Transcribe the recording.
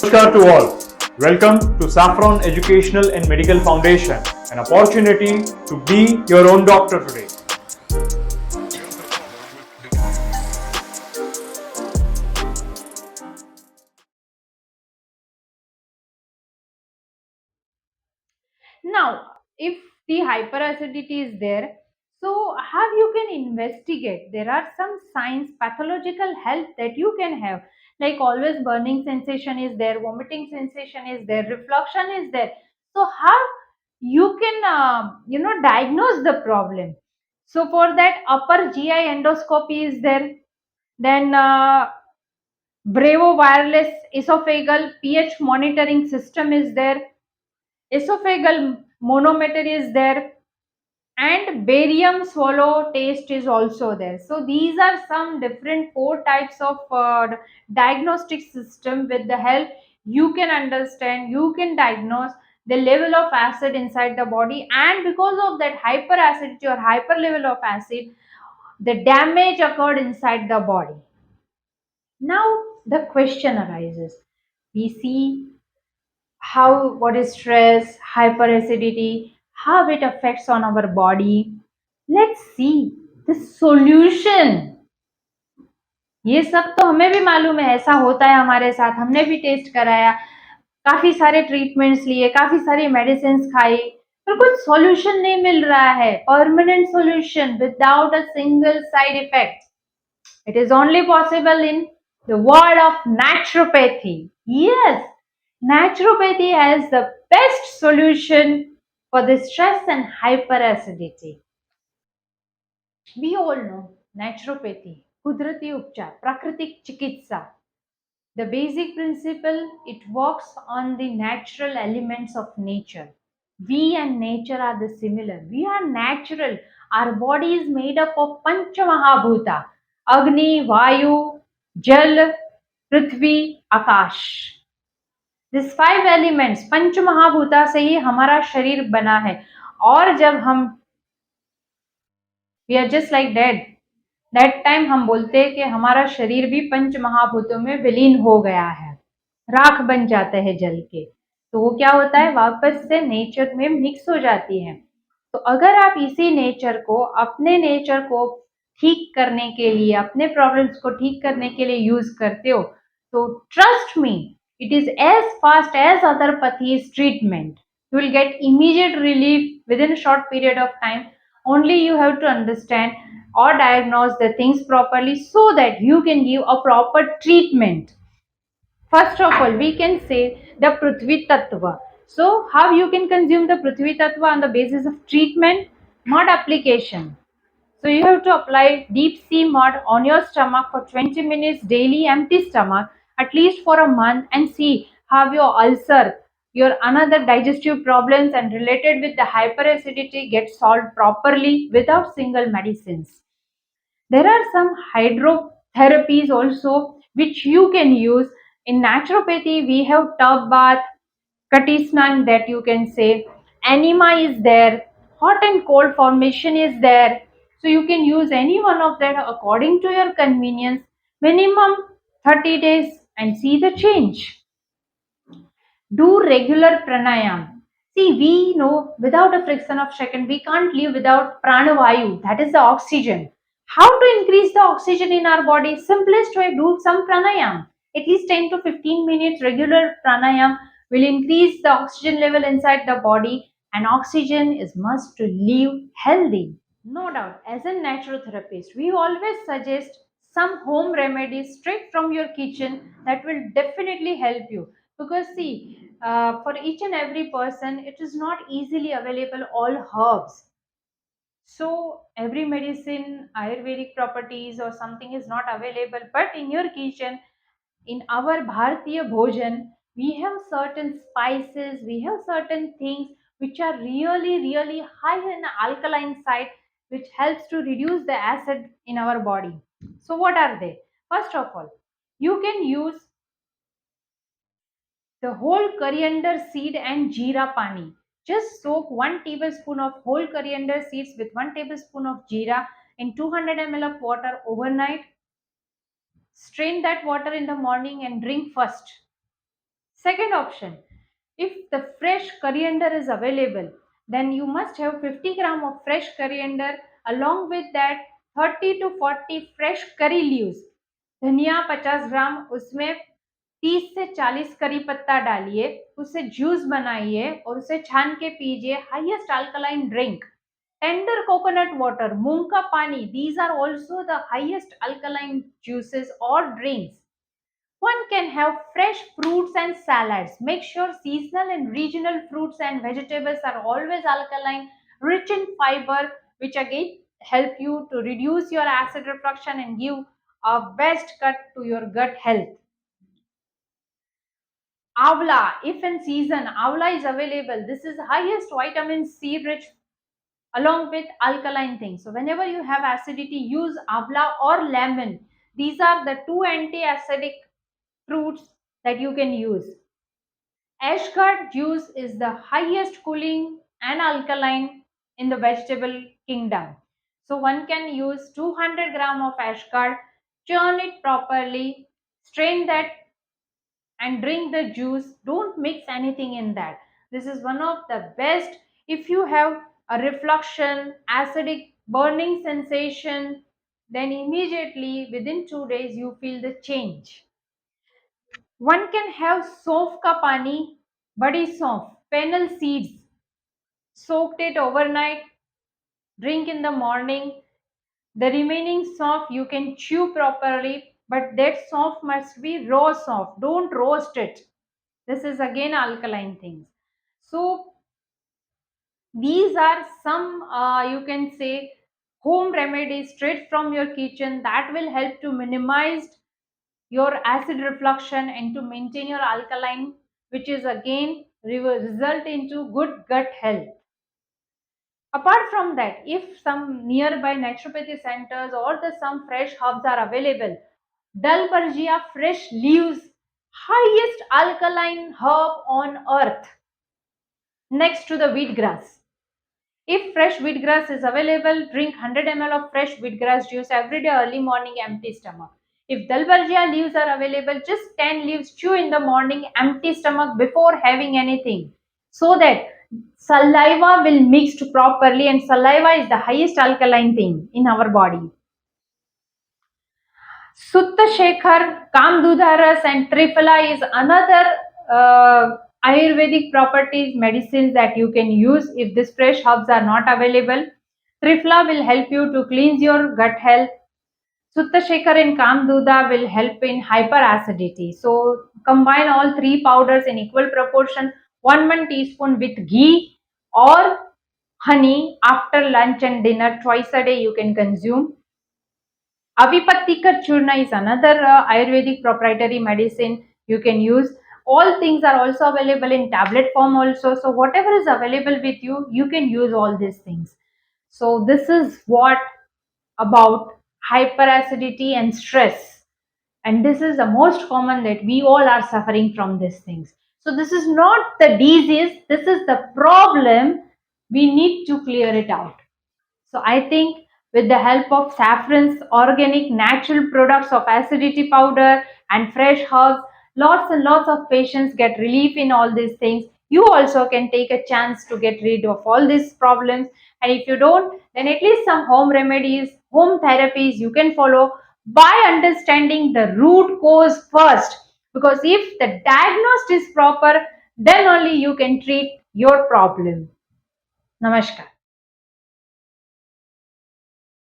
Namaskar to all. Welcome to Saffron Educational and Medical Foundation, an opportunity to be your own doctor today. Now, if the hyperacidity is there, so how you can investigate? There are some signs, pathological health that you can have, like always burning sensation is there, vomiting sensation is there, refluction is there. So how you can diagnose the problem? So for that, upper GI endoscopy is there. Then Bravo wireless esophageal pH monitoring system is there, esophageal monometer is there, and barium swallow taste is also there. So these are some different four types of diagnostic system. With the help, you can understand, you can diagnose the level of acid inside the body, and because of that hyperacidity or hyper level of acid, the damage occurred inside the body. Now the question arises, we see how what is stress, hyperacidity, how it affects on our body. Let's see the solution. ये सब तो हमें भी मालूम है, ऐसा होता है हमारे साथ, हमने भी टेस्ट कराया, काफी सारे ट्रीटमेंट्स लिए, काफी सारी मेडिसिन खाई, पर कुछ सॉल्यूशन नहीं मिल रहा है, permanent solution without a single side effect. It is only possible in the world of naturopathy. Yes, naturopathy has the best solution for the stress and hyperacidity. We all know naturopathy, kudrati upchar, prakritik chikitsa. The basic principle, it works on the natural elements of nature. We and nature are the similar. We are natural. Our body is made up of Pancha Mahabhuta: Agni, Vayu, Jal, Prithvi, Akash. These five elements, पंच महाभूता से ही हमारा शरीर बना है. और जब हम we are just like that time हम बोलते हैं कि हमारा शरीर भी पंच महाभूतों में विलीन हो गया है, राख बन जाता है जल के. तो वो क्या होता है, वापस से नेचर में मिक्स हो जाती है. तो अगर आप इसी नेचर को, अपने नेचर को ठीक करने के लिए, अपने प्रॉब्लम्स को ठीक करने के लिए यूज करते हो, तो trust me, it is as fast as other pathies treatment. You will get immediate relief within a short period of time. Only you have to understand or diagnose the things properly so that you can give a proper treatment. First of all, we can say the Prithvi Tattva. So, how you can consume the Prithvi Tattva on the basis of treatment? Mud application. So, you have to apply deep sea mud on your stomach for 20 minutes daily, empty stomach, at least for a month, and see how your ulcer, your another digestive problems and related with the hyperacidity get solved properly without single medicines. There are some hydrotherapies also which you can use. In naturopathy, we have tub bath, katisnan that you can say, enema is there, hot and cold formation is there. So you can use any one of that according to your convenience, minimum 30 days and see the change. Do regular pranayam. See, we know without a friction of second, we can't live without pranavayu, that is the oxygen. How to increase the oxygen in our body? Simplest way, do some pranayam. At least 10 to 15 minutes regular pranayam will increase the oxygen level inside the body, and oxygen is must to live healthy. No doubt, as a naturotherapist, we always suggest some home remedies straight from your kitchen that will definitely help you. Because, see, for each and every person, it is not easily available all herbs. So, every medicine, Ayurvedic properties, or something is not available. But in your kitchen, in our Bharatiya Bhojan, we have certain spices, we have certain things which are really, really high in alkaline side, which helps to reduce the acid in our body. So, what are they? First of all, you can use the whole coriander seed and jeera pani. Just soak 1 tablespoon of whole coriander seeds with 1 tablespoon of jeera in 200 ml of water overnight. Strain that water in the morning and drink first. Second option, if the fresh coriander is available, then you must have 50 gram of fresh coriander. Along with that 30 to 40 fresh curry leaves. धनिया 50 ग्राम, उसमें 30 से 40 करी पत्ता डालिए, उससे juice बनाइए और उसे छान के पीजिए. Highest alkaline drink. Tender coconut water, मूंग का पानी, these are also the highest alkaline juices or drinks. One can have fresh fruits and salads. Make sure seasonal and regional fruits and vegetables are always alkaline, rich in fiber, which again help you to reduce your acid reflux and give a best cut to your gut health. Avla, if in season avla is available, this is highest vitamin C rich along with alkaline things. So whenever you have acidity, use avla or lemon. These are the two anti-acidic fruits that you can use. Ashgard juice is the highest cooling and alkaline in the vegetable kingdom. So one can use 200 gram of ashgard, churn it properly, strain that and drink the juice. Don't mix anything in that. This is one of the best if you have a refluxion, acidic burning sensation, then immediately within 2 days you feel the change. One can have sof ka pani, badi sof, fennel seeds, soaked it overnight, drink in the morning. The remaining sof you can chew properly, but that sof must be raw sof. Don't roast it. This is again alkaline things. So these are some you can say home remedies straight from your kitchen that will help to minimize your acid refluxion and to maintain your alkaline, which is again result into good gut health. Apart from that, if some nearby naturopathy centers or the some fresh herbs are available, dalbergia fresh leaves, highest alkaline herb on earth next to the wheatgrass. If fresh wheatgrass is available, drink 100 ml of fresh wheatgrass juice every day early morning empty stomach. If dalbergia leaves are available, just 10 leaves chew in the morning empty stomach before having anything, so that saliva will mix properly, and saliva is the highest alkaline thing in our body. Sutta Shekhar, Kamdudharas and Triphala is another Ayurvedic properties medicines that you can use if these fresh herbs are not available. Triphala will help you to cleanse your gut health. Sutta Shekhar and Kamduda will help in hyperacidity. So combine all three powders in equal proportion, 1 teaspoon with ghee or honey after lunch and dinner twice a day you can consume. Avipattikar Churna is another Ayurvedic proprietary medicine you can use. All things are also available in tablet form also. So whatever is available with you, you can use all these things. So this is what about hyperacidity and stress. And this is the most common that we all are suffering from these things. So this is not the disease, this is the problem. We need to clear it out. So I think with the help of saffron's organic natural products of acidity powder and fresh herbs, lots and lots of patients get relief in all these things. You also can take a chance to get rid of all these problems. And if you don't, then at least some home remedies, home therapies you can follow by understanding the root cause first. Because if the diagnosis is proper, then only you can treat your problem. Namaskar.